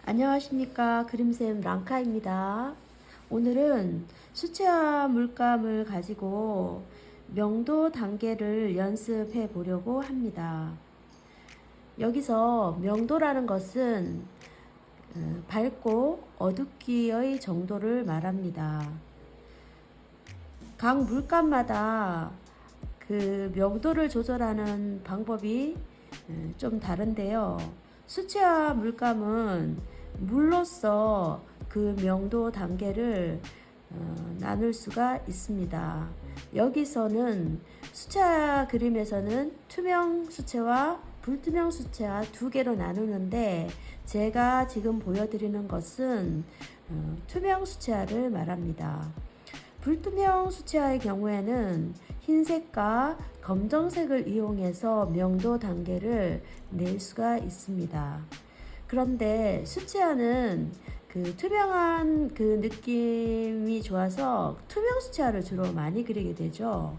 안녕하십니까. 그림쌤 랑카입니다. 오늘은 수채화 물감을 가지고 명도 단계를 연습해 보려고 합니다. 여기서 명도라는 것은 밝고 어둡기의 정도를 말합니다. 각 물감마다 그 명도를 조절하는 방법이 좀 다른데요. 수채화 물감은 물로써 그 명도 단계를 나눌 수가 있습니다. 여기서는 수채화 그림에서는 투명 수채화, 불투명 수채화 두 개로 나누는데 제가 지금 보여드리는 것은 투명 수채화를 말합니다. 불투명 수채화의 경우에는 흰색과 검정색을 이용해서 명도 단계를 낼 수가 있습니다. 그런데 수채화는 그 투명한 그 느낌이 좋아서 투명 수채화를 주로 많이 그리게 되죠.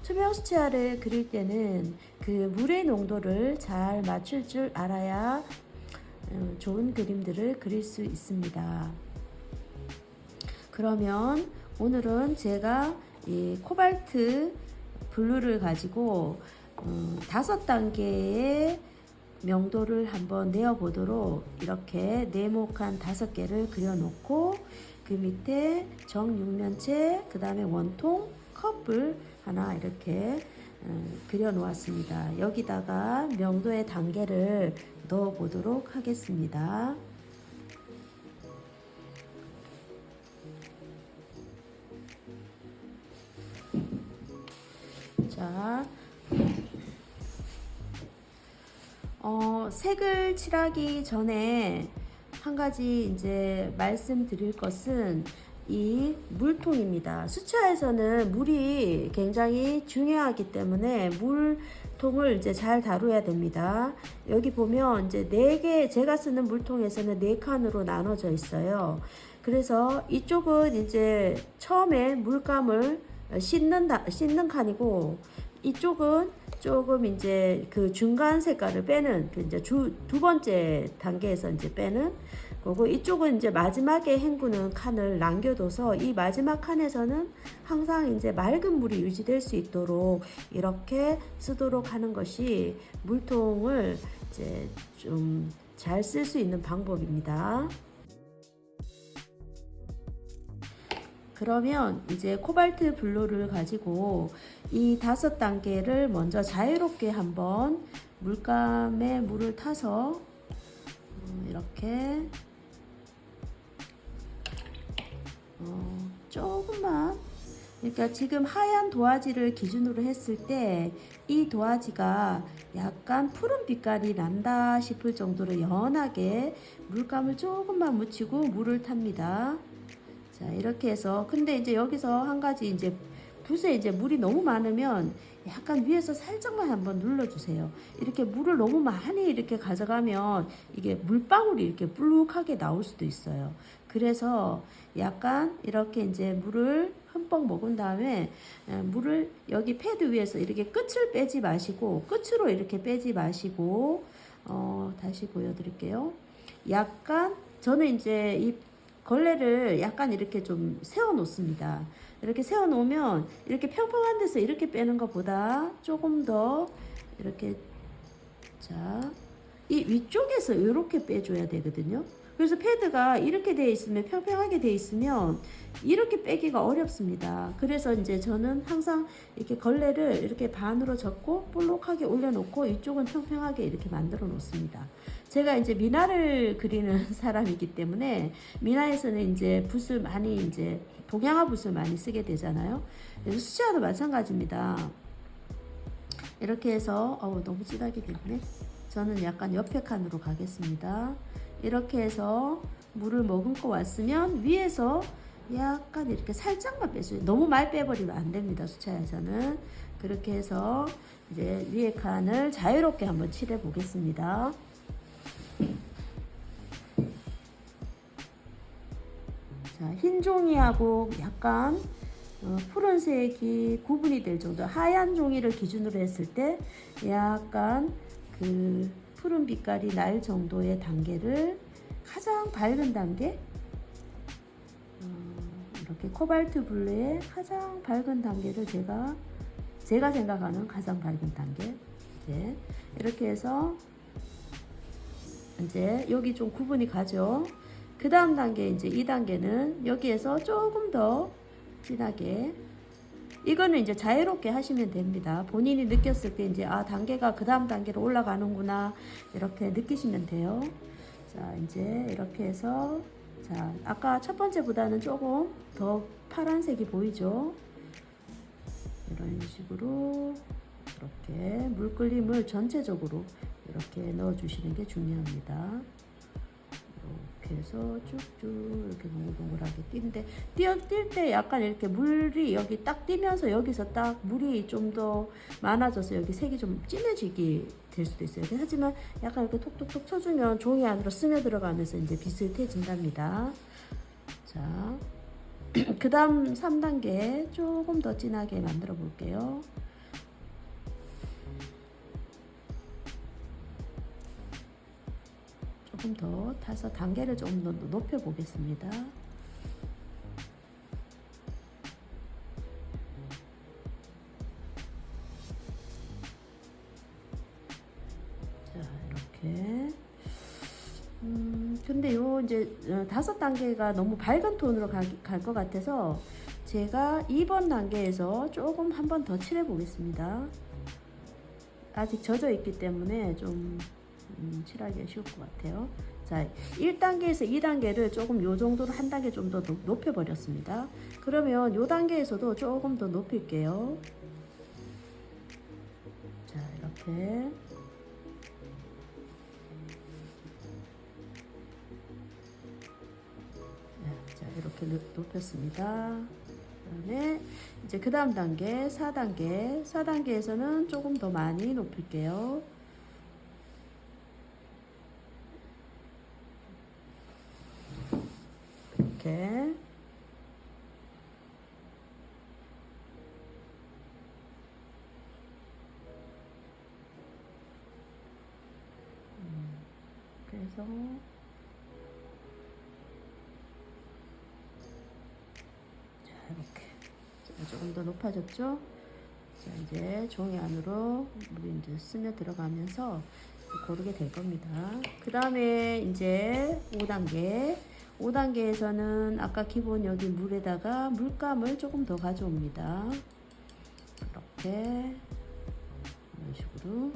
투명 수채화를 그릴 때는 그 물의 농도를 잘 맞출 줄 알아야 좋은 그림들을 그릴 수 있습니다. 그러면 오늘은 제가 이 코발트 블루를 가지고 5단계의 명도를 한번 내어 보도록 이렇게 네모칸 5개를 그려 놓고 그 밑에 정육면체, 그 다음에 원통 컵을 하나 이렇게 그려 놓았습니다. 여기다가 명도의 단계를 넣어 보도록 하겠습니다. 자, 색을 칠하기 전에 한 가지 이제 말씀드릴 것은 이 물통입니다. 수채화에서는 물이 굉장히 중요하기 때문에 물통을 이제 잘 다루어야 됩니다. 여기 보면 이제 4개, 제가 쓰는 물통에서는 4칸으로 나눠져 있어요. 그래서 이쪽은 이제 처음에 물감을 씻는 칸이고, 이쪽은 조금 이제 그 중간 색깔을 빼는 그 이제 두 번째 단계에서 이제 빼는 거고, 이쪽은 이제 마지막에 헹구는 칸을 남겨둬서 이 마지막 칸에서는 항상 이제 맑은 물이 유지될 수 있도록 이렇게 쓰도록 하는 것이 물통을 이제 좀 잘 쓸 수 있는 방법입니다. 그러면 이제 코발트 블루를 가지고 이 5단계를 먼저 자유롭게 한번 물감에 물을 타서 이렇게 조금만, 그러니까 지금 하얀 도화지를 기준으로 했을 때 이 도화지가 약간 푸른 빛깔이 난다 싶을 정도로 연하게 물감을 조금만 묻히고 물을 탑니다. 자, 이렇게 해서, 근데 이제 여기서 한 가지 이제 붓에 이제 물이 너무 많으면 약간 위에서 살짝만 한번 눌러주세요. 이렇게 물을 너무 많이 이렇게 가져가면 이게 물방울이 이렇게 불룩하게 나올 수도 있어요. 그래서 약간 이렇게 이제 물을 흠뻑 먹은 다음에 물을 여기 패드 위에서 이렇게 끝을 빼지 마시고, 끝으로 이렇게 빼지 마시고, 다시 보여드릴게요. 약간 저는 이제 이 걸레를 약간 이렇게 좀 세워 놓습니다. 이렇게 세워 놓으면 이렇게 평평한 데서 이렇게 빼는 것보다 조금 더 이렇게, 자, 이 위쪽에서 이렇게 빼줘야 되거든요. 그래서 패드가 이렇게 되어 있으면, 평평하게 되어 있으면 이렇게 빼기가 어렵습니다. 그래서 이제 저는 항상 이렇게 걸레를 이렇게 반으로 접고 볼록하게 올려놓고 이쪽은 평평하게 이렇게 만들어 놓습니다. 제가 이제 미나를 그리는 사람이기 때문에 미나에서는 이제 붓을 많이, 이제 동양화 붓을 많이 쓰게 되잖아요. 그래서 수채화도 마찬가지입니다. 이렇게 해서 너무 진하게 됐네. 저는 약간 옆에 칸으로 가겠습니다. 이렇게 해서 물을 머금고 왔으면 위에서 약간 이렇게 살짝만 빼줘요. 너무 많이 빼버리면 안 됩니다. 수채화에서는. 그렇게 해서 이제 위에 칸을 자유롭게 한번 칠해 보겠습니다. 자, 흰 종이하고 약간 푸른색이 구분이 될 정도, 하얀 종이를 기준으로 했을 때 약간 그 푸른 빛깔이 날 정도의 단계를 가장 밝은 단계, 이렇게 코발트 블루의 가장 밝은 단계를 제가 생각하는 가장 밝은 단계, 이제 이렇게 해서 이제 여기 좀 구분이 가죠. 그 다음 단계, 이제 2단계는 여기에서 조금 더 진하게, 이거는 이제 자유롭게 하시면 됩니다. 본인이 느꼈을 때 이제 단계가 그 다음 단계로 올라가는구나 이렇게 느끼시면 돼요. 자, 이제 이렇게 해서, 자, 아까 첫 번째보다는 조금 더 파란색이 보이죠? 이런 식으로 이렇게 물끌림을 전체적으로 이렇게 넣어 주시는 게 중요합니다. 이렇게 해서 쭉쭉 이렇게 동글동글하게 띄는데, 뛸 때 약간 이렇게 물이 여기 딱 띄면서 여기서 딱 물이 좀 더 많아져서 여기 색이 좀 진해지게 될 수도 있어요. 하지만 약간 이렇게 톡톡톡 쳐주면 종이 안으로 스며들어가면서 이제 비슷해진답니다. 자, 그 다음 3단계 조금 더 진하게 만들어 볼게요. 조금 더 타서 단계를 좀 더 높여 보겠습니다. 자, 이렇게. 근데 요 이제 5단계가 너무 밝은 톤으로 갈 것 같아서 제가 2번 단계에서 조금 한 번 더 칠해 보겠습니다. 아직 젖어 있기 때문에 좀 칠하기가 쉬울 것 같아요. 자, 1단계에서 2단계를 조금 요 정도로 한 단계 좀 더 높여 버렸습니다. 그러면 요 단계에서도 조금 더 높일게요. 자, 이렇게. 자, 이렇게 높였습니다. 그다음에 이제 그 다음 단계 4단계에서는 조금 더 많이 높일게요. 이렇게. 그래서 이렇게. 자, 조금 더 높아졌죠? 자, 이제 종이 안으로 물이 이제 스며 들어가면서 고르게 될 겁니다. 그 다음에 이제 5단계에서는 아까 기본 여기 물에다가 물감을 조금 더 가져옵니다. 이렇게. 이런 식으로.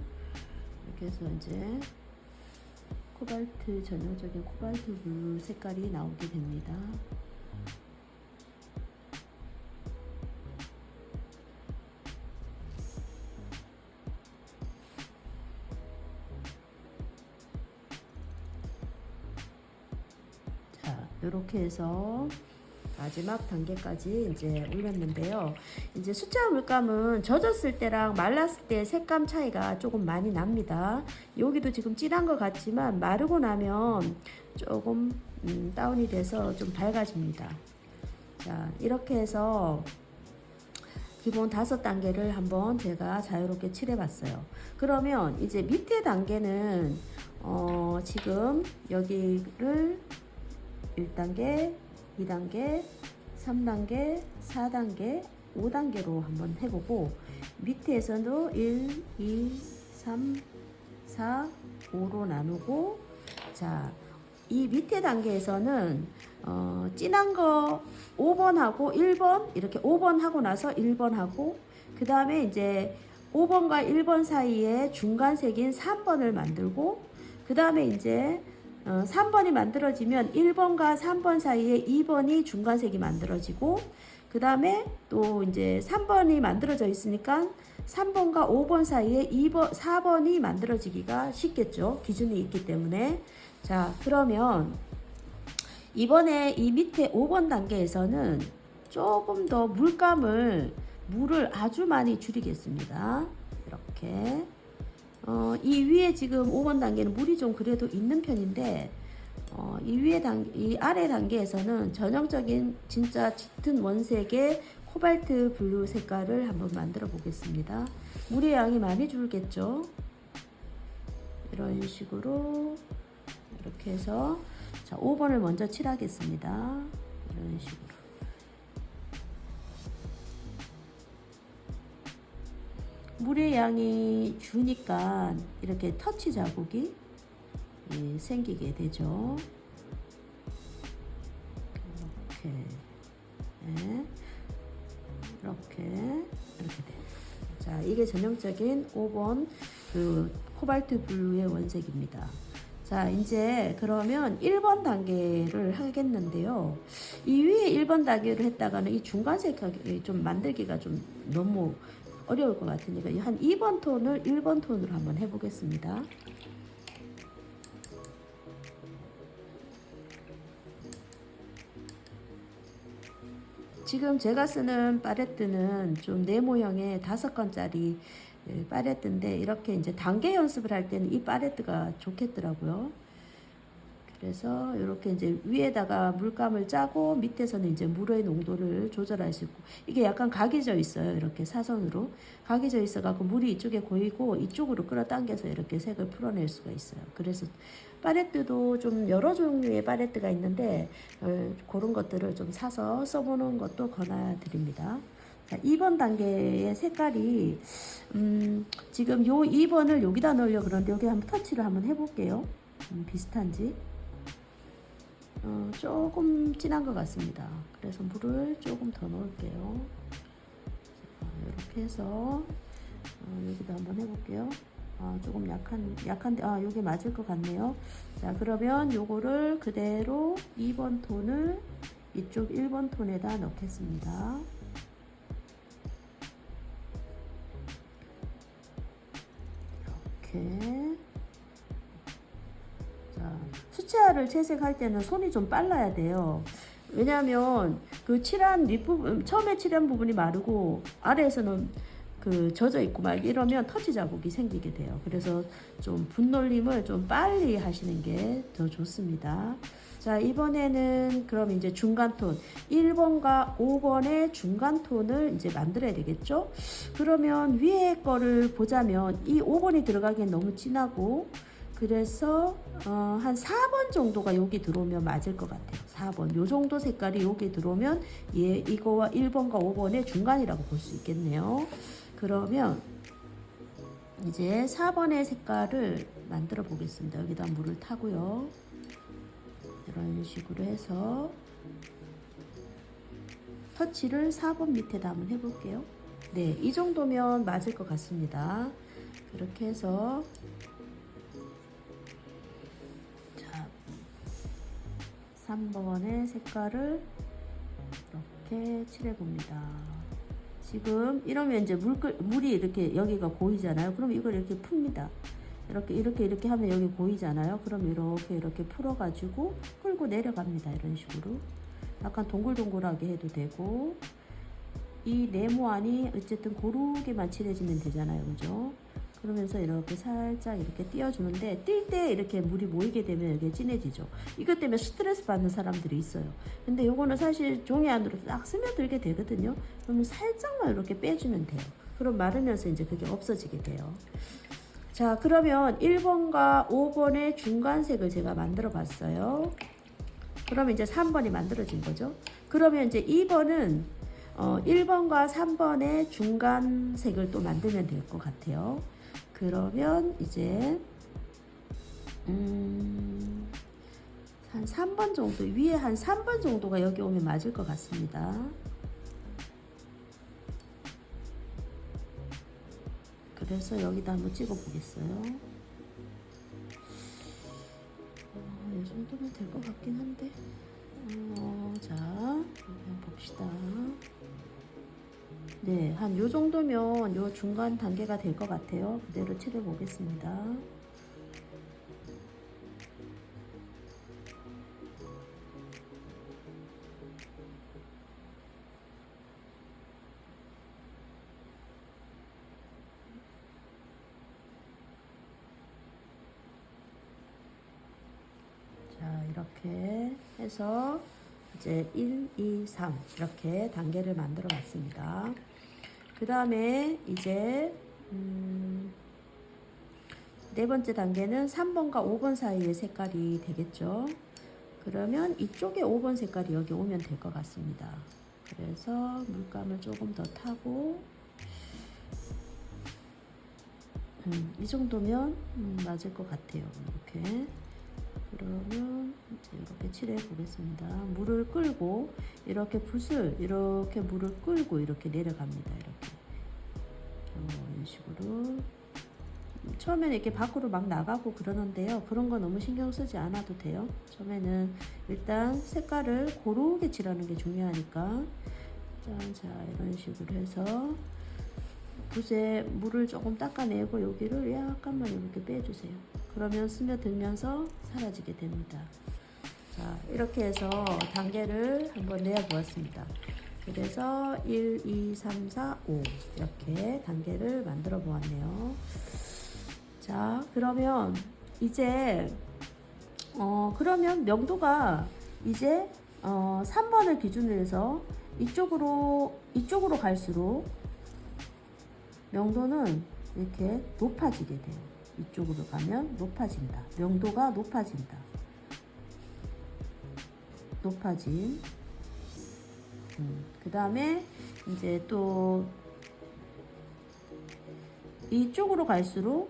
이렇게 해서 이제 코발트, 전형적인 코발트 블루 색깔이 나오게 됩니다. 이렇게 해서 마지막 단계까지 이제 올렸는데요. 이제 수채화 물감은 젖었을 때랑 말랐을 때 색감 차이가 조금 많이 납니다. 여기도 지금 진한 것 같지만 마르고 나면 조금 다운이 돼서 좀 밝아집니다. 자, 이렇게 해서 기본 5단계를 한번 제가 자유롭게 칠해봤어요. 그러면 이제 밑에 단계는 지금 여기를 1단계, 2단계, 3단계, 4단계, 5단계로 한번 해보고 밑에서도 1, 2, 3, 4, 5로 나누고, 자, 이 밑에 단계에서는 진한 거 5번하고 1번 이렇게 5번 하고 나서 1번 하고, 그 다음에 이제 5번과 1번 사이에 중간색인 3번을 만들고, 그 다음에 이제 3번이 만들어지면 1번과 3번 사이에 2번이 중간색이 만들어지고, 그 다음에 또 이제 3번이 만들어져 있으니까 3번과 5번 사이에 4번이 만들어지기가 쉽겠죠. 기준이 있기 때문에. 자, 그러면 이번에 이 밑에 5번 단계에서는 조금 더 물을 아주 많이 줄이겠습니다. 이렇게. 이 위에 지금 5번 단계는 물이 좀 그래도 있는 편인데, 이 아래 단계에서는 전형적인 진짜 짙은 원색의 코발트 블루 색깔을 한번 만들어 보겠습니다. 물의 양이 많이 줄겠죠. 이런 식으로 이렇게 해서, 자, 5번을 먼저 칠하겠습니다. 이런 식으로. 물의 양이 주니까 이렇게 터치 자국이 생기게 되죠. 이렇게, 네. 이렇게 돼요. 자, 이게 전형적인 5번 그 코발트 블루의 원색입니다. 자, 이제 그러면 1번 단계를 하겠는데요. 이 위에 1번 단계를 했다가는 이 중간색 좀 만들기가 좀 너무 어려울 것 같으니까 한 2번 톤을 1번 톤으로 한번 해보겠습니다. 지금 제가 쓰는 팔레트는 좀 네모형의 5건짜리 팔레트인데 이렇게 이제 단계 연습을 할 때는 이 팔레트가 좋겠더라고요. 그래서 이렇게 이제 위에다가 물감을 짜고 밑에서는 이제 물의 농도를 조절할 수 있고, 이게 약간 각이 져 있어요. 이렇게 사선으로 각이 져 있어 갖고 물이 이쪽에 고이고 이쪽으로 끌어당겨서 이렇게 색을 풀어낼 수가 있어요. 그래서 팔레트도 좀 여러 종류의 팔레트가 있는데 그런 것들을 좀 사서 써보는 것도 권해드립니다. 자, 2번 단계의 색깔이 지금 요 2번을 여기다 넣으려고 그러는데 여기 한번 터치를 한번 해볼게요. 비슷한지. 조금 진한 것 같습니다. 그래서 물을 조금 더 넣을게요. 자, 이렇게 해서 여기도 한번 해볼게요. 조금 약한데, 요게 맞을 것 같네요. 자, 그러면 요거를 그대로 2번 톤을 이쪽 1번 톤에다 넣겠습니다. 이렇게. 자, 수채화를 채색할 때는 손이 좀 빨라야 돼요. 왜냐하면 그 칠한 윗부분, 처음에 칠한 부분이 마르고 아래에서는 그 젖어 있고 막 이러면 터치 자국이 생기게 돼요. 그래서 좀 분놀림을 좀 빨리 하시는 게 더 좋습니다. 자, 이번에는 그럼 이제 중간톤 1번과 5번의 중간톤을 이제 만들어야 되겠죠. 그러면 위에 거를 보자면 이 5번이 들어가기엔 너무 진하고, 그래서 한 4번 정도가 여기 들어오면 맞을 것 같아요. 4번 요 정도 색깔이 여기 들어오면 이거와 1번과 5번의 중간이라고 볼 수 있겠네요. 그러면 이제 4번의 색깔을 만들어 보겠습니다. 여기다 물을 타고요. 이런 식으로 해서 터치를 4번 밑에다 한번 해볼게요. 네, 이 정도면 맞을 것 같습니다. 그렇게 해서 3번의 색깔을 이렇게 칠해봅니다. 지금 이러면 이제 물이 이렇게 여기가 고이잖아요. 그럼 이걸 이렇게 풉니다. 이렇게 하면 여기 고이잖아요. 그럼 이렇게 풀어가지고 끌고 내려갑니다. 이런 식으로. 약간 동글동글하게 해도 되고, 이 네모 안이 어쨌든 고르게만 칠해지면 되잖아요. 그죠? 그러면서 이렇게 살짝 이렇게 띄워주는데, 뛸 때 이렇게 물이 모이게 되면 이게 진해지죠. 이것 때문에 스트레스 받는 사람들이 있어요. 근데 요거는 사실 종이 안으로 딱 스며들게 되거든요. 그러면 살짝만 이렇게 빼주면 돼요. 그럼 마르면서 이제 그게 없어지게 돼요. 자, 그러면 1번과 5번의 중간색을 제가 만들어 봤어요. 그러면 이제 3번이 만들어진 거죠. 그러면 이제 2번은 1번과 3번의 중간색을 또 만들면 될 것 같아요. 그러면 이제 한 3번 정도, 위에 한 3번 정도가 여기 오면 맞을 것 같습니다. 그래서 여기다 한번 찍어 보겠어요. 이 정도면 될 것 같긴 한데, 자, 한번 봅시다. 네, 한 요 정도면 요 중간 단계가 될 것 같아요. 그대로 칠해 보겠습니다. 자, 이렇게 해서 이제 1, 2, 3 이렇게 단계를 만들어 봤습니다. 그 다음에 이제 네 번째 단계는 3번과 5번 사이의 색깔이 되겠죠. 그러면 이쪽에 5번 색깔이 여기 오면 될 것 같습니다. 그래서 물감을 조금 더 타고 이 정도면 맞을 것 같아요. 이렇게. 그러면 이렇게 칠해 보겠습니다. 물을 끌고 이렇게 붓을 이렇게 물을 끌고 이렇게 내려갑니다. 이렇게 이런 식으로. 처음에는 이렇게 밖으로 막 나가고 그러는데요. 그런 거 너무 신경 쓰지 않아도 돼요. 처음에는 일단 색깔을 고르게 칠하는 게 중요하니까. 자, 이런 식으로 해서 붓에 물을 조금 닦아내고 여기를 약간만 이렇게 빼주세요. 그러면 스며들면서 사라지게 됩니다. 자, 이렇게 해서 단계를 한번 내어보았습니다. 그래서 1, 2, 3, 4, 5 이렇게 단계를 만들어 보았네요. 자, 그러면 이제 그러면 명도가 이제 3번을 기준으로 해서 이쪽으로 갈수록 명도는 이렇게 높아지게 돼요. 이쪽으로 가면 높아진다. 명도가 높아진다. 높아짐. 그 다음에 이제 또 이쪽으로 갈수록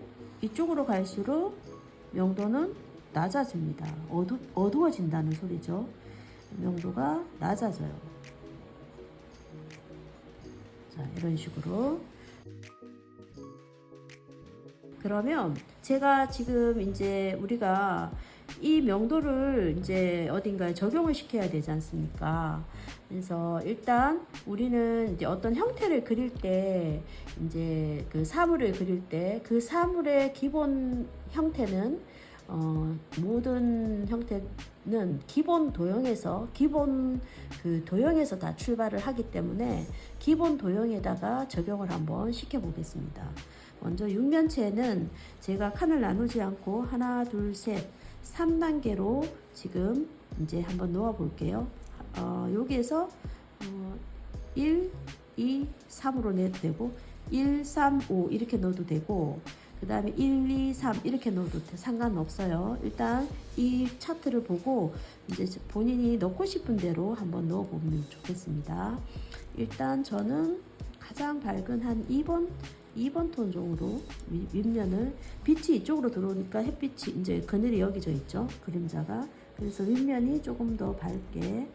명도는 낮아집니다. 어두워진다는 소리죠. 명도가 낮아져요. 자, 이런 식으로. 그러면 제가 지금 이제 우리가 이 명도를 이제 어딘가에 적용을 시켜야 되지 않습니까? 그래서 일단 우리는 이제 어떤 형태를 그릴 때 이제 그 사물을 그릴 때 그 사물의 기본 형태는 모든 형태는 기본 도형에서 다 출발을 하기 때문에 기본 도형에다가 적용을 한번 시켜 보겠습니다. 먼저 육면체는 제가 칸을 나누지 않고 하나, 둘, 셋, 3단계로 지금 이제 한번 놓아 볼게요. 여기에서 1, 2, 3으로 내도 되고 1, 3, 5 이렇게 넣어도 되고 그 다음에 1, 2, 3 이렇게 넣어도 상관없어요. 일단 이 차트를 보고 이제 본인이 넣고 싶은 대로 한번 넣어보면 좋겠습니다. 일단 저는 가장 밝은 한 2번 톤 정도 윗면을 빛이 이쪽으로 들어오니까 햇빛이 이제 그늘이 여기 져 있죠. 그림자가. 그래서 윗면이 조금 더 밝은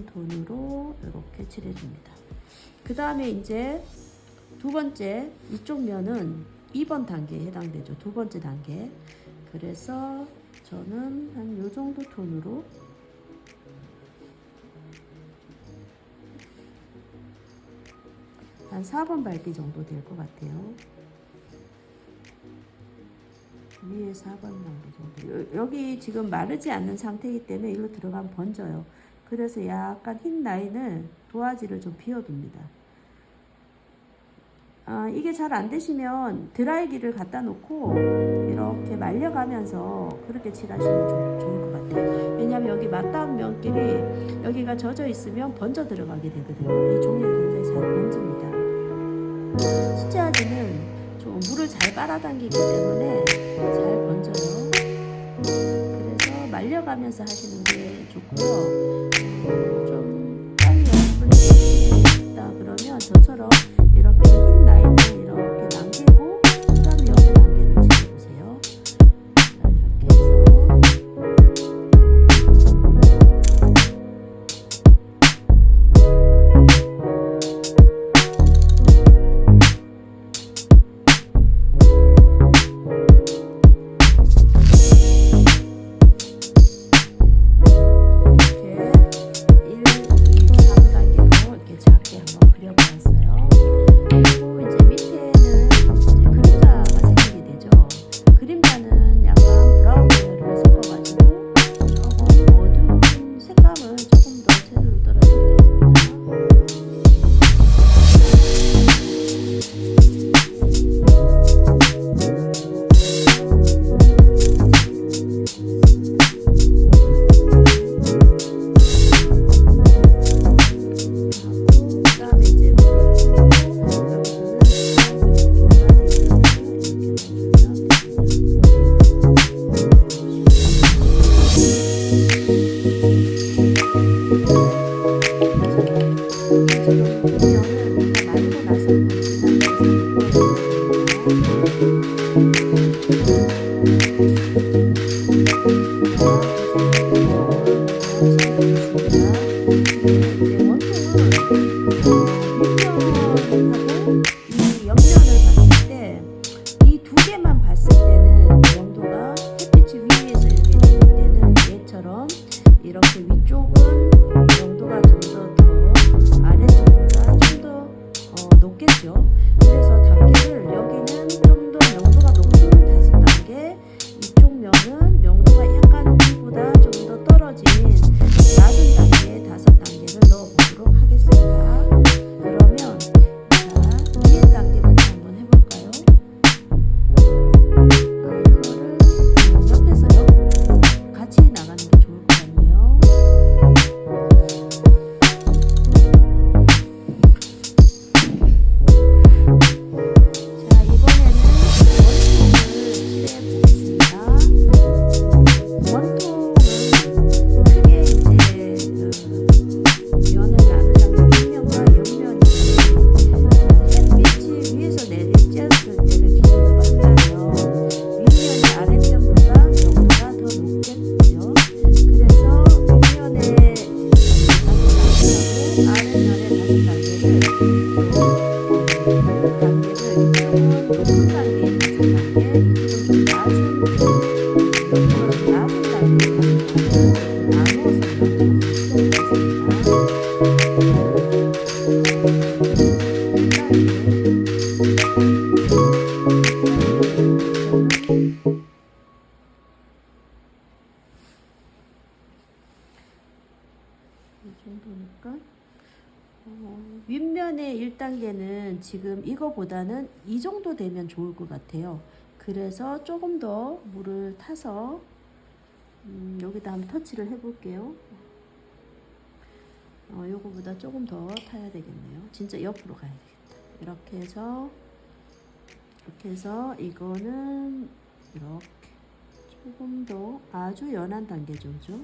톤으로 이렇게 칠해줍니다. 그 다음에 이제 두 번째 이쪽 면은 2번 단계에 해당되죠. 두 번째 단계. 그래서 저는 한 요 정도 톤으로 한 4번 밝기 정도 될 것 같아요. 위에 4번 밝기 정도. 여기 지금 마르지 않는 상태이기 때문에 이리로 들어가면 번져요. 그래서 약간 흰 라인을 도화지를 좀 비워둡니다. 이게 잘 안 되시면 드라이기를 갖다 놓고 이렇게 말려가면서 그렇게 칠하시면 좋을 것 같아요. 왜냐하면 여기 맞닿은 면끼리 여기가 젖어 있으면 번져 들어가게 되거든요. 이 종이가 굉장히 잘 번집니다. 수채화지는 좀 물을 잘 빨아당기기 때문에 잘 번져요. 그래서 말려가면서 하시는 게 좋고요. 좀 빨리 연습을 해보시다 그러면 저처럼 이렇게 흰 라인을 이렇게 남기고 그 다음에 여기 단계를 칠해보세요. 이렇게 해서 이 옆면을 봤을 때 이 두 개만 봤을 때는 영도가 햇빛이 위에서 이렇게 될 때는 얘처럼 이렇게 위쪽은 영도가 좀 더 아래쪽보다 좀 더 높겠죠. 그래서 단계를 여기는 좀 더 명도가 높은 5단계, 이쪽 면은 명도가 약간 위보다 좀 더 떨어진 낮은 단계 5단계를 넣어보도록 하겠습니다. 그러면 자, 위에 단계부터 한번 해볼까요? 이거를 옆에서요. 같이 나가는 게 좋을 것 같네요. 자, 이번에는 원통을 칠해 보겠습니다. 원통은 크게 이제 면을 나누자면 윗면과 옆면이 햇빛이 위에서 내리쬐었을 때를 기준으로 한다면 윗면이 아랫면보다 명도가 더 높겠죠. 그래서 윗면에 5단계하고 아랫면에 5단계를 이쪽은 높은 단계에 5단계, 이쪽은 좀 낮은 단계에 나누어서 이 정도니까 윗면의 1단계는 지금 이거보다는 이 정도 되면 좋을 것 같아요. 그래서 조금 더 물을 타서 여기다 한번 터치를 해 볼게요. 요거보다 조금 더 타야 되겠네요. 진짜 옆으로 가야 되겠다. 이렇게 해서 이거는 이렇게 조금 더 아주 연한 단계죠. 그죠?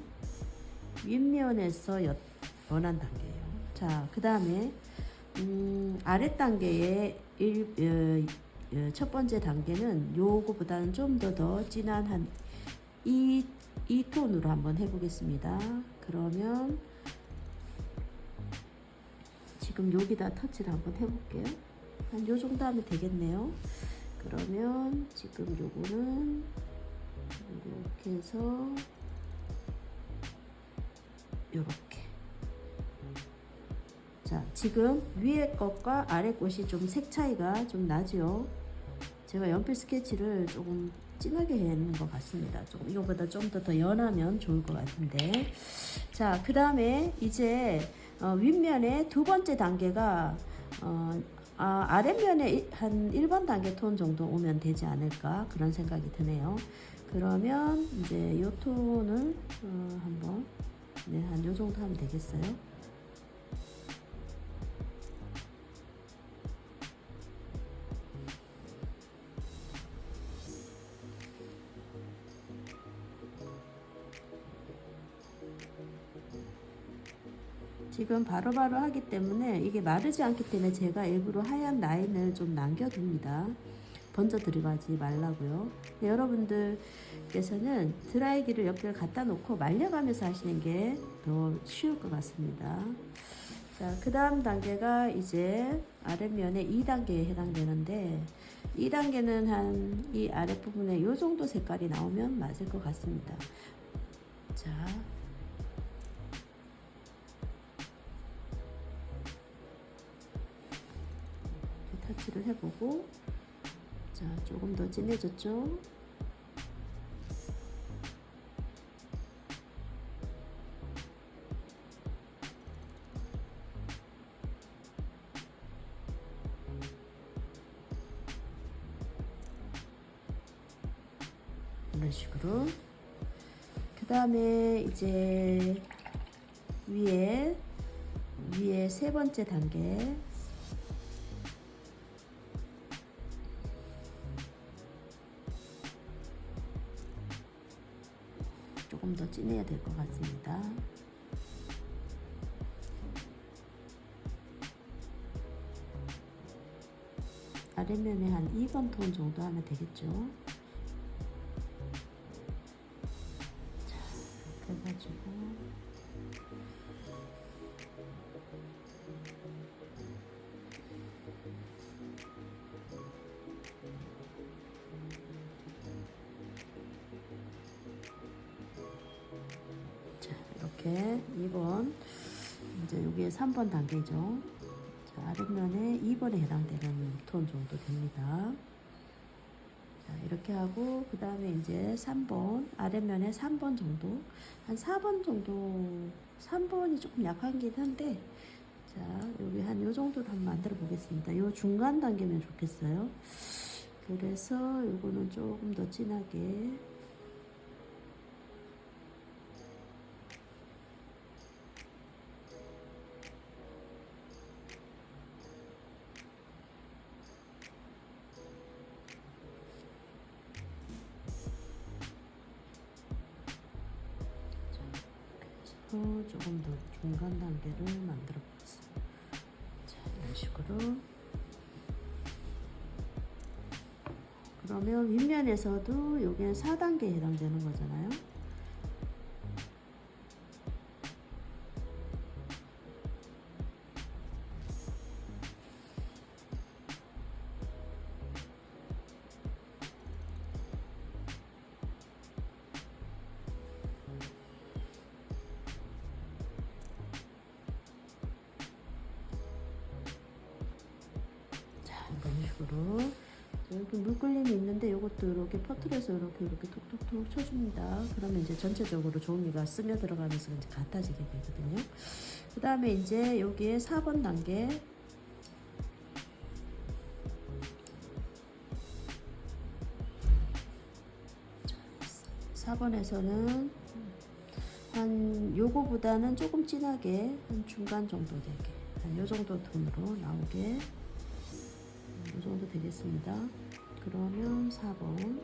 윗면에서 연한 단계예요. 자, 그 다음에 아랫 단계의 첫 번째 단계는 요거보다는 좀 더 진한 한 이 톤으로 한번 해보겠습니다. 그러면 지금 여기다 터치를 한번 해볼게요. 한 요 정도 하면 되겠네요. 그러면 지금 요거는 이렇게 해서 요렇게. 자, 지금 위에 것과 아래 것이 좀 색 차이가 좀 나죠. 제가 연필 스케치를 조금 진하게 했는 것 같습니다. 조금 이거보다 좀 더 연하면 좋을 것 같은데. 자, 그 다음에 이제 윗면의 두 번째 단계가 아랫면에 한 1번 단계 톤 정도 오면 되지 않을까 그런 생각이 드네요. 그러면 이제 요 톤을 한번 한 요 정도 하면 되겠어요. 지금 바로바로 하기 때문에 이게 마르지 않기 때문에 제가 일부러 하얀 라인을 좀 남겨둡니다. 번져 들어가지 말라고요. 여러분들께서는 드라이기를 옆에 갖다 놓고 말려가면서 하시는 게 더 쉬울 것 같습니다. 자, 그 다음 단계가 이제 아랫면에 2단계에 해당되는데 2단계는 한 이 아랫부분에 요 정도 색깔이 나오면 맞을 것 같습니다. 자, 터치를 해보고, 자, 조금 더 진해졌죠? 이런 식으로. 그 다음에 이제 위에 세 번째 단계, 조금 더 진해야 될 것 같습니다. 아래면에 한 2번 톤 정도 하면 되겠죠. 자, 그래가지고 자, 이렇게 2번, 이제 여기에 3번 단계죠. 자, 아랫면에 2번에 해당되는 톤 정도 됩니다. 자, 이렇게 하고 그 다음에 이제 3번, 아랫면에 3번 정도, 한 4번 정도, 3번이 조금 약하긴 한데, 자, 여기 한 요 정도로 한번 만들어 보겠습니다. 요 중간 단계면 좋겠어요. 그래서 요거는 조금 더 진하게 조금 더 중간 단계를 만들어 보겠습니다. 자, 이런 식으로. 그러면 윗면에서도 여기는 4단계에 해당되는 거잖아요. 이런 식으로 여기 물끌림이 있는데 이것도 이렇게 퍼트려서 이렇게 톡톡톡 쳐줍니다. 그러면 이제 전체적으로 종이가 스며 들어가면서 이제 같아지게 되거든요. 그 다음에 이제 여기에 4번 단계, 자, 4번에서는 한 요거보다는 조금 진하게 한 중간 정도 되게 한 요 정도 톤으로 나오게 이 정도 되겠습니다. 그러면 4번,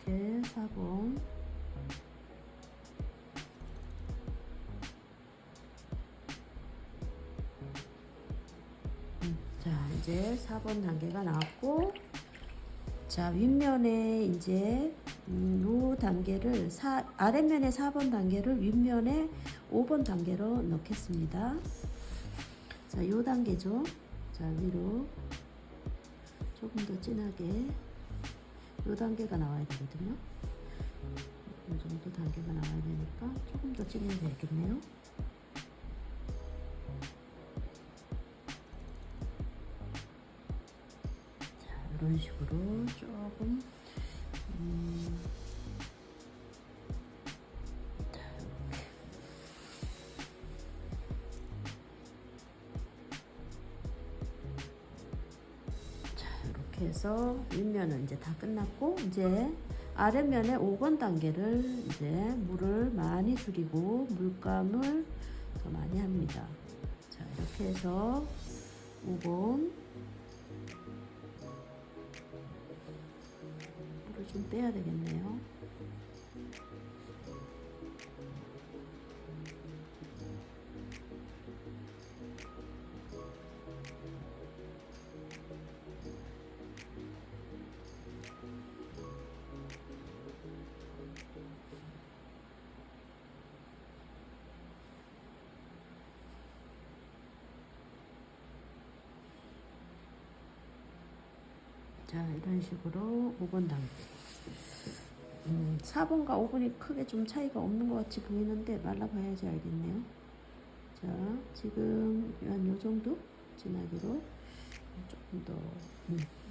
이렇게 4번, 자, 이제 4번 단계가 나왔고, 자, 윗면에 이제 요 단계를 아랫면에 4번 단계를 윗면에 5번 단계로 넣겠습니다. 자, 요 단계죠. 자, 위로 조금 더 진하게 요 단계가 나와야 되거든요. 요 정도 단계가 나와야 되니까 조금 더 진하게 되겠네요. 이런 식으로 조금 자, 이렇게 해서 윗면은 이제 다 끝났고, 이제 아랫면에 5번 단계를 이제 물을 많이 줄이고 물감을 더 많이 합니다. 자, 이렇게 해서 5번 좀 빼야 되겠네요. 자, 이런 식으로 5번 단계. 4번과 5번이 크게 좀 차이가 없는 것 같이 보이는데 말라봐야지 알겠네요. 자, 지금 한 요 정도 진하기로 조금 더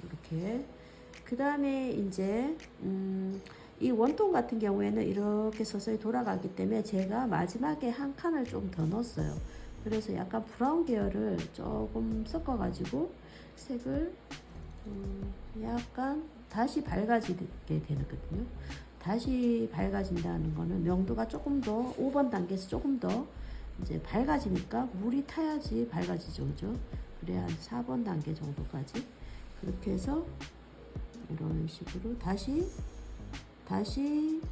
이렇게. 그 다음에 이제 이 원통 같은 경우에는 이렇게 서서히 돌아가기 때문에 제가 마지막에 한 칸을 좀 더 넣었어요. 그래서 약간 브라운 계열을 조금 섞어가지고 색을 약간 다시 밝아지게 되거든요. 다시 밝아진다는 거는 명도가 조금 더 5번 단계에서 조금 더 이제 밝아지니까 물이 타야지 밝아지죠, 그죠? 그래야 한 4번 단계 정도까지. 그렇게 해서 이런 식으로 다시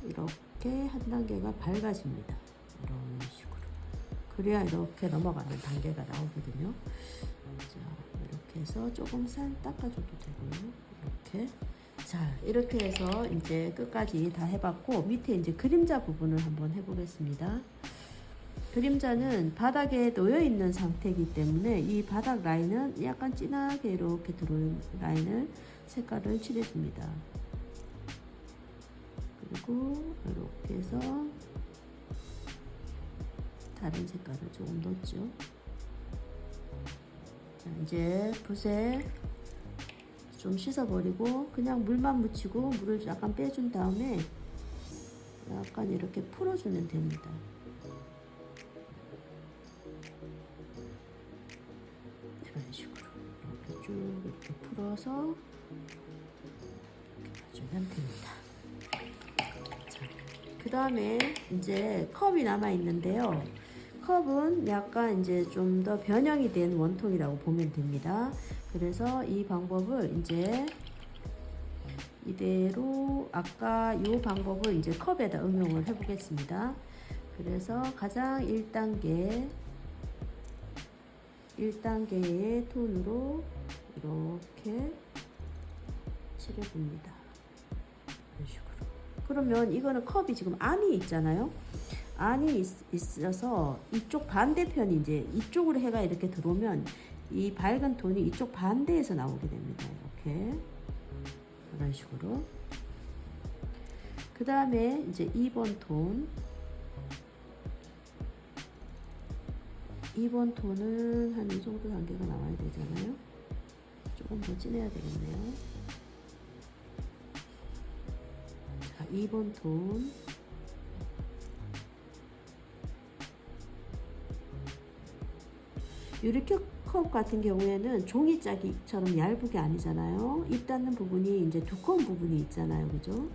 이렇게 한 단계가 밝아집니다. 이런 식으로. 그래야 이렇게 넘어가는 단계가 나오거든요. 자, 이렇게 해서 조금 살 닦아줘도 되고요. 이렇게. 자, 이렇게 해서 이제 끝까지 다 해봤고, 밑에 이제 그림자 부분을 한번 해보겠습니다. 그림자는 바닥에 놓여 있는 상태이기 때문에 이 바닥 라인은 약간 진하게 이렇게 들어오는 라인을 색깔을 칠해줍니다. 그리고 이렇게 해서 다른 색깔을 조금 넣었죠. 자, 이제 붓에 좀 씻어버리고 그냥 물만 묻히고 물을 약간 빼준 다음에 약간 이렇게 풀어주면 됩니다. 이런 식으로 이렇게 쭉 이렇게 풀어서 이렇게 놔주면 됩니다. 그 다음에 이제 컵이 남아 있는데요. 컵은 약간 이제 좀 더 변형이 된 원통이라고 보면 됩니다. 그래서 이 방법을 이제 이대로 아까 이 방법을 이제 컵에다 응용을 해 보겠습니다. 그래서 가장 1단계의 톤으로 이렇게 칠해봅니다. 이런 식으로. 그러면 이거는 컵이 지금 안이 있잖아요. 안이 있어서 이쪽 반대편이 이제 이쪽으로 해가 이렇게 들어오면 이 밝은 톤이 이쪽 반대에서 나오게 됩니다. 이렇게. 이런 식으로. 그 다음에 이제 2번 톤. 2번 톤은 한 이 정도 단계가 나와야 되잖아요. 조금 더 진해야 되겠네요. 자, 2번 톤. 유리컵 같은 경우에는 종이짝이처럼 얇게 아니잖아요. 입 닿는 부분이 이제 두꺼운 부분이 있잖아요. 그죠?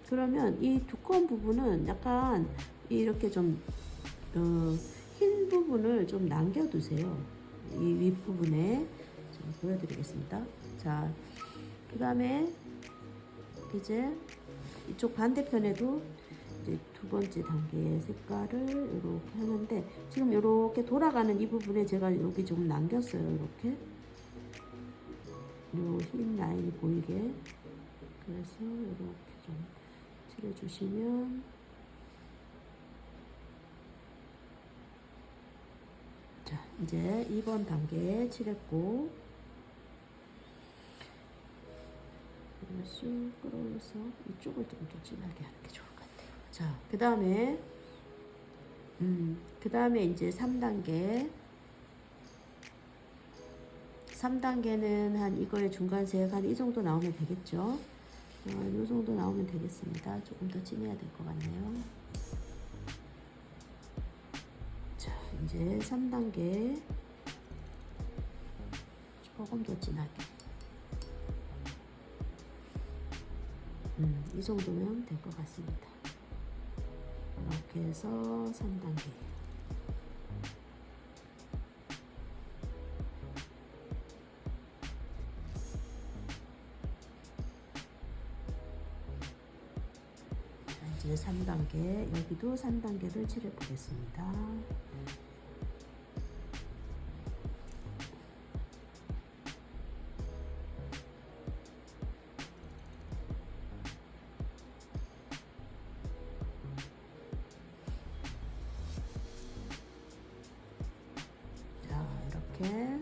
그러면 이 두꺼운 부분은 약간 이렇게 좀, 흰 부분을 좀 남겨두세요. 이 윗부분에. 좀 보여드리겠습니다. 자, 그 다음에 이제 이쪽 반대편에도 이제 두 번째 단계의 색깔을 이렇게 하는데 지금 이렇게 돌아가는 이 부분에 제가 여기 좀 남겼어요. 이렇게 요 흰 라인이 보이게. 그래서 이렇게 좀 칠해주시면 자, 이제 2번 단계 칠했고 쑥 끌어올려서 이쪽을 좀 더 진하게 하는 게 좋을 것 같아요. 자, 그 다음에 이제 3단계. 3단계는 한 이거의 중간색 한 이 정도 나오면 되겠죠. 이 정도 나오면 되겠습니다. 조금 더 진해야 될 것 같네요. 자, 이제 3단계 조금 더 진하게. 이 정도면 될 것 같습니다. 이렇게 해서 3단계. 이제 3단계, 여기도 3단계를 칠해 보겠습니다. 자, 이렇게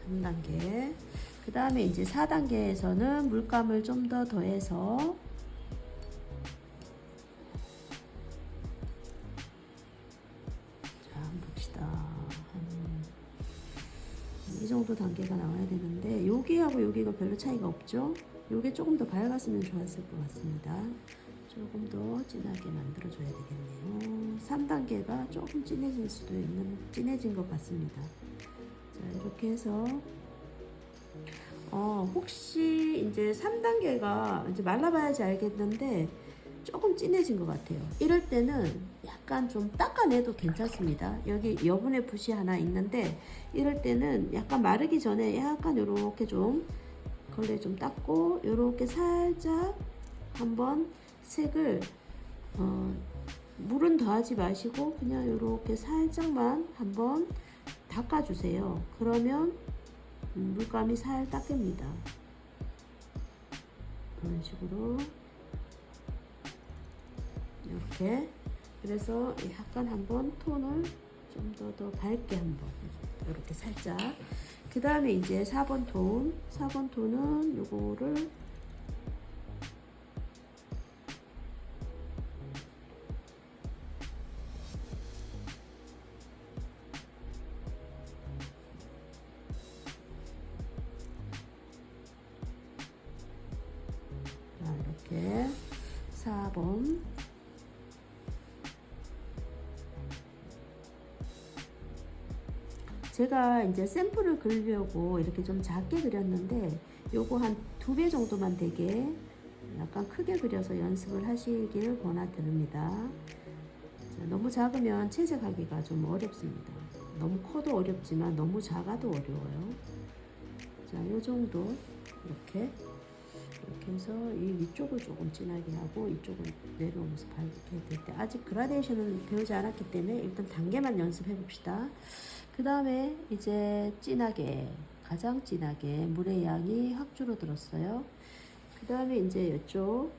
3단계. 그 다음에 이제 4단계에서는 물감을 좀 더 더해서 자, 한번 봅시다. 이 정도 단계가 나와야 되는데 여기하고 여기가 별로 차이가 없죠? 요게 조금 더 밝았으면 좋았을 것 같습니다. 조금 더 진하게 만들어 줘야 되겠네요. 3단계가 조금 진해진 것 같습니다. 자, 이렇게 해서 혹시 이제 3단계가 이제 말라봐야지 알겠는데 조금 진해진 것 같아요. 이럴 때는 약간 좀 닦아내도 괜찮습니다. 여기 여분의 붓이 하나 있는데 이럴 때는 약간 마르기 전에 약간 요렇게 좀 걸레 좀 닦고 요렇게 살짝 한번 색을 물은 더하지 마시고 그냥 요렇게 살짝만 한번 닦아주세요. 그러면 물감이 살짝 깹니다. 이런 식으로 이렇게. 그래서 약간 한번 톤을 좀 더 밝게 한번 이렇게 살짝. 그 다음에 이제 4번 톤은 요거를 이렇게 4번 제가 이제 샘플을 그리려고 이렇게 좀 작게 그렸는데 요거 한 2배 정도만 되게 약간 크게 그려서 연습을 하시길 권하드립니다. 자, 너무 작으면 채색하기가 좀 어렵습니다. 너무 커도 어렵지만 너무 작아도 어려워요. 자, 요 정도 이렇게 해서 이 위쪽을 조금 진하게 하고 이쪽을 내려오면서 밝게 될 때 아직 그라데이션을 배우지 않았기 때문에 일단 단계만 연습해 봅시다. 그 다음에 이제 진하게 가장 진하게 물의 양이 확 줄어들었어요. 그 다음에 이제 이쪽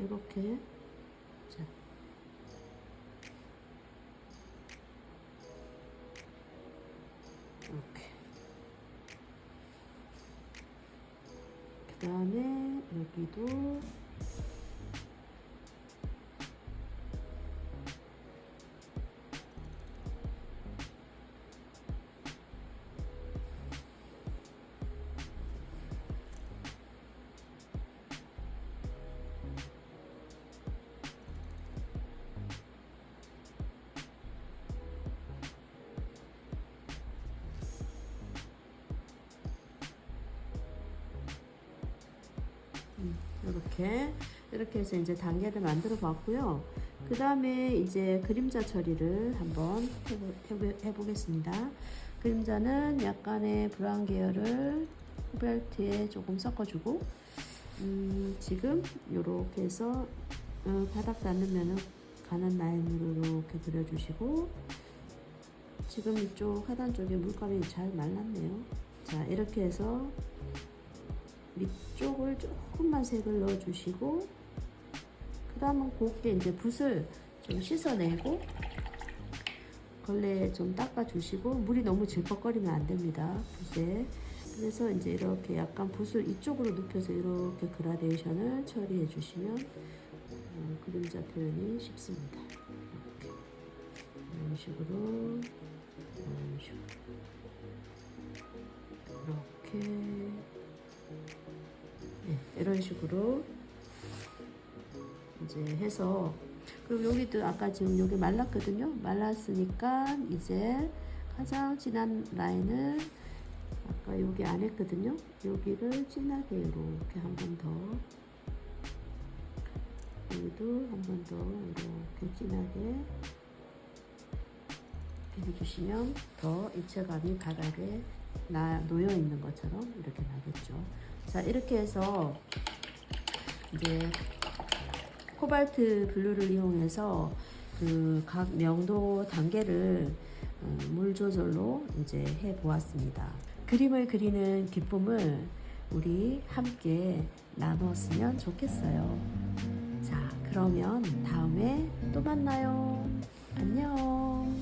이렇게 자 이렇게 그 다음에 여기도 이렇게 해서 이제 단계를 만들어 봤고요. 그 다음에 이제 그림자 처리를 한번 해보겠습니다. 그림자는 약간의 브라운 계열을 코발트에 조금 섞어주고 지금 이렇게 해서 바닥 닿는 면을 가는 라인으로 이렇게 그려주시고 지금 이쪽 하단 쪽에 물감이 잘 말랐네요. 자, 이렇게 해서 밑쪽을 조금만 색을 넣어주시고 그 다음은 곱게 이제 붓을 좀 씻어내고 걸레에 좀 닦아주시고 물이 너무 질퍽거리면 안 됩니다. 붓에. 그래서 이제 이렇게 약간 붓을 이쪽으로 눕혀서 이렇게 그라데이션을 처리해 주시면 그림자 표현이 쉽습니다. 이런 식으로 이렇게 네, 이런 식으로 이제 해서 그리고 여기도 아까 지금 여기 말랐거든요. 말랐으니까 이제 가장 진한 라인을 아까 여기 안 했거든요. 여기를 진하게 이렇게 한 번 더 여기도 한 번 더 이렇게 진하게 해주시면 더 입체감이 바닥에 놓여 있는 것처럼 이렇게 나겠죠. 자, 이렇게 해서 이제 코발트 블루를 이용해서 그 각 명도 단계를 물 조절로 이제 해 보았습니다. 그림을 그리는 기쁨을 우리 함께 나눴으면 좋겠어요. 자, 그러면 다음에 또 만나요. 안녕.